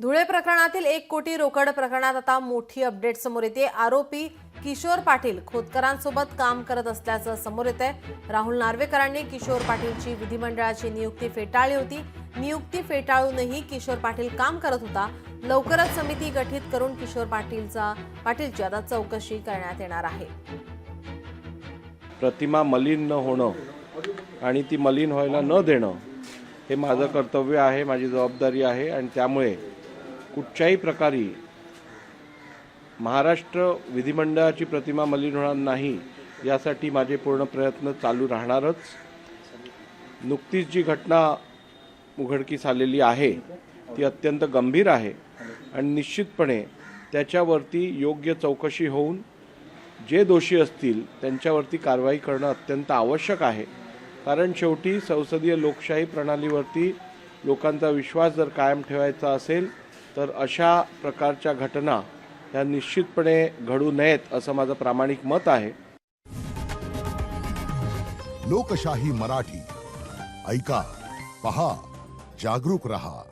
धुळे प्रकरणातील 1 कोटी रोकड प्रकरणात आता मोठी अपडेट समोर येते। आरोपी किशोर पाटील खोतकरांसोबत काम करत असल्याचं समोर येतंय। राहुल नार्वेकरांनी किशोर पाटीलची विधिमंडळाची नियुक्ती फेटाळली होती। नियुक्ती फेटाळूनही किशोर पाटील काम करत होता। लवकरच समिती गठीत करून किशोर पाटीलची आता चौकशी करण्यात येणार आहे। प्रतिमा मलिन न होणं आणि ती मलिन व्हायला न देणं हे माझं कर्तव्य आहे, माझी जबाबदारी आहे आणि त्यामुळे कुठच्याही प्रकारे महाराष्ट्र विधिमंडळाची प्रतिमा मलिन होणार नाही यासाठी माझे पूर्ण प्रयत्न चालू राहणारच। नुकतीच जी घटना उघडकीस आलेली आहे ती अत्यंत गंभीर आहे आणि निश्चितपणे त्याच्यावरती योग्य चौकशी होऊन जे दोषी असतील त्यांच्यावरती कारवाई करणं अत्यंत आवश्यक आहे। कारण शेवटी संसदीय लोकशाही प्रणालीवरती लोकांचा विश्वास जर कायम ठेवायचा असेल तर अशा प्रकारच्या घटना ह्या निश्चितपणे घडू नयेत असं माझं प्रामाणिक मत आहे। लोकशाही मराठी ऐका, पहा, जागरूक रहा।